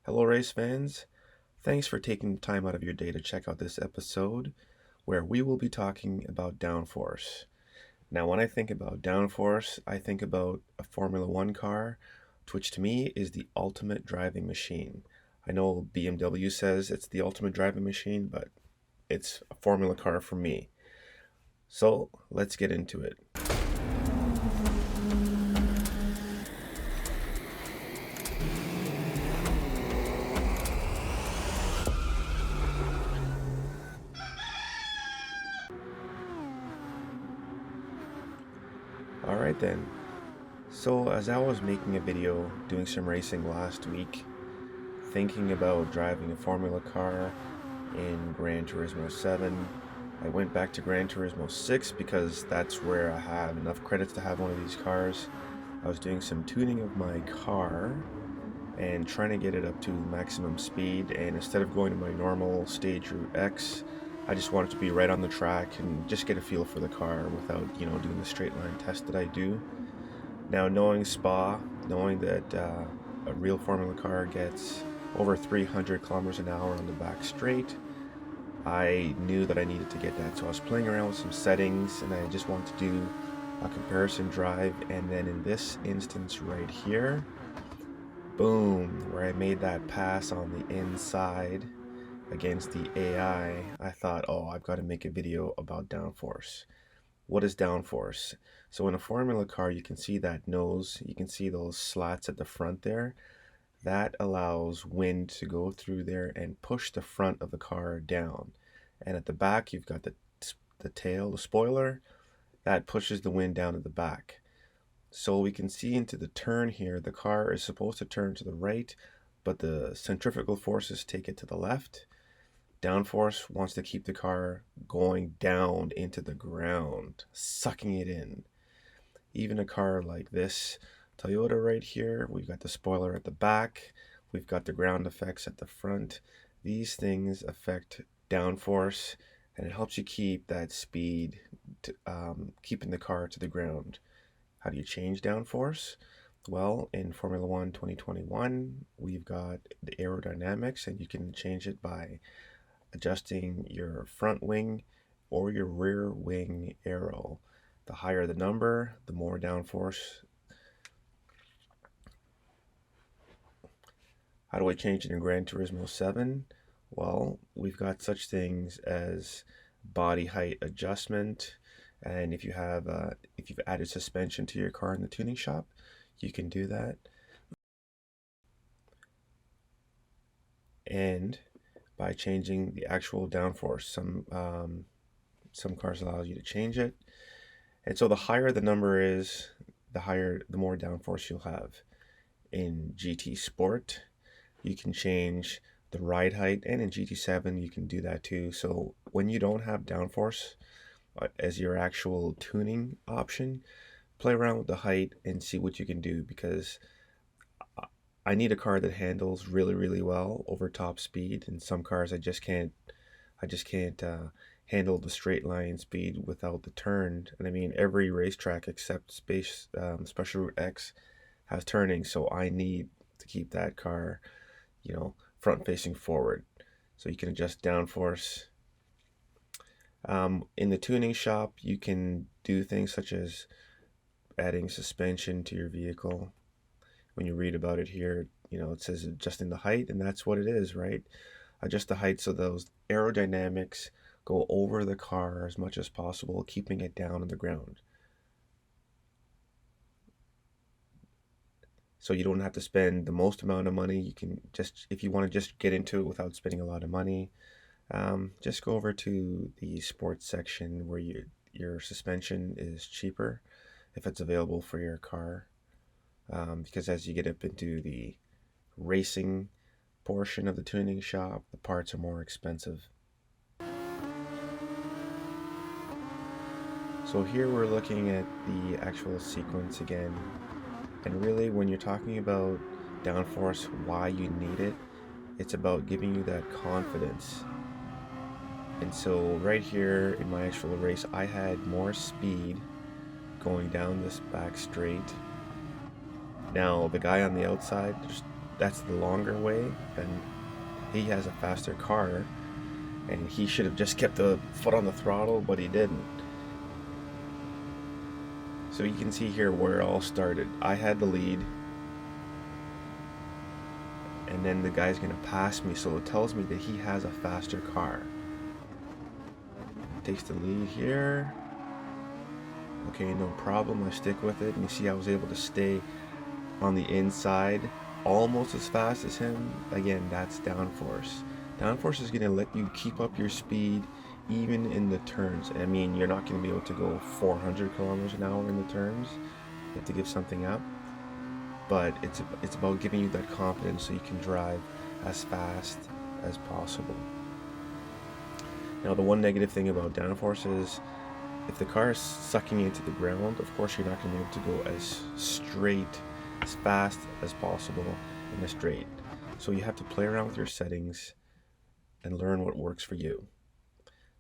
Hello, race fans. Thanks for taking the time out of your day to check out this episode where we will be talking about Downforce. Now, when I think about Downforce, I think about a Formula One car, which to me is the ultimate driving machine. I know BMW says it's the ultimate driving machine, but it's a Formula car for me. So let's get into it. Alright then. So, as I was making a video doing some racing last week, thinking about driving a Formula car in Gran Turismo 7. I went back to Gran Turismo 6 because that's where I have enough credits to have one of these cars. I was doing some tuning of my car and trying to get it up to maximum speed, and instead of going to my normal stage route X, I just wanted to be right on the track and just get a feel for the car without, doing the straight line test that I do. Now, knowing Spa, knowing that a real Formula car gets over 300 kilometers an hour on the back straight, I knew that I needed to get that. So I was playing around with some settings and I just wanted to do a comparison drive. And then in this instance right here, boom, where I made that pass on the inside against the AI, I thought, oh, I've got to make a video about downforce. What is downforce? So in a Formula car, you can see that nose, you can see those slats at the front there. That allows wind to go through there and push the front of the car down. And at the back, you've got the tail, the spoiler, that pushes the wind down at the back. So we can see into the turn here, the car is supposed to turn to the right, but the centrifugal forces take it to the left. Downforce wants to keep the car going down into the ground, sucking it in. Even a car like this Toyota right here, we've got the spoiler at the back, we've got the ground effects at the front. These things affect downforce, and it helps you keep that speed, keeping the car to the ground. How do you change downforce? Well, in Formula One 2021, we've got the aerodynamics, and you can change it by adjusting your front wing or your rear wing aero. The higher the number, the more downforce. How do I change it in Gran Turismo 7? Well, we've got such things as body height adjustment, and if you've added suspension to your car in the tuning shop, you can do that. And by changing the actual downforce, some cars allow you to change it. And so the higher the number is, the more downforce you'll have. In GT Sport, you can change the ride height, and in GT7 you can do that too. So when you don't have downforce as your actual tuning option, play around with the height and see what you can do, because I need a car that handles really, really well over top speed, and some cars I just can't handle the straight line speed without the turn. And I mean, every racetrack except Special Route X has turning, so I need to keep that car, front facing forward. So you can adjust downforce. In the tuning shop, you can do things such as adding suspension to your vehicle. When you read about it here, it says adjusting the height, and that's what it is, right? Adjust the height so those aerodynamics go over the car as much as possible, keeping it down on the ground. So you don't have to spend the most amount of money. You can just, if you want to just get into it without spending a lot of money, just go over to the sports section where your suspension is cheaper if it's available for your car. Because as you get up into the racing portion of the tuning shop, the parts are more expensive. So here we're looking at the actual sequence again. And really, when you're talking about downforce, why you need it, it's about giving you that confidence. And so right here in my actual race, I had more speed going down this back straight. Now the guy on the outside, that's the longer way, and he has a faster car, and he should have just kept the foot on the throttle, but he didn't. So you can see here where it all started. I had the lead, and then the guy's gonna pass me, so it tells me that he has a faster car. Takes the lead here. Okay, no problem, I stick with it, and you see I was able to stay on the inside almost as fast as him. Again, that's downforce. Downforce is gonna let you keep up your speed even in the turns. I mean, you're not gonna be able to go 400 kilometers an hour in the turns. You have to give something up. But it's about giving you that confidence so you can drive as fast as possible. Now, the one negative thing about downforce is if the car is sucking into the ground, of course you're not going to be able to go as straight, as fast as possible in a straight. So you have to play around with your settings and learn what works for you.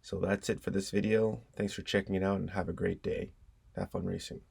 So that's it for this video. Thanks for checking it out and have a great day. Have fun racing.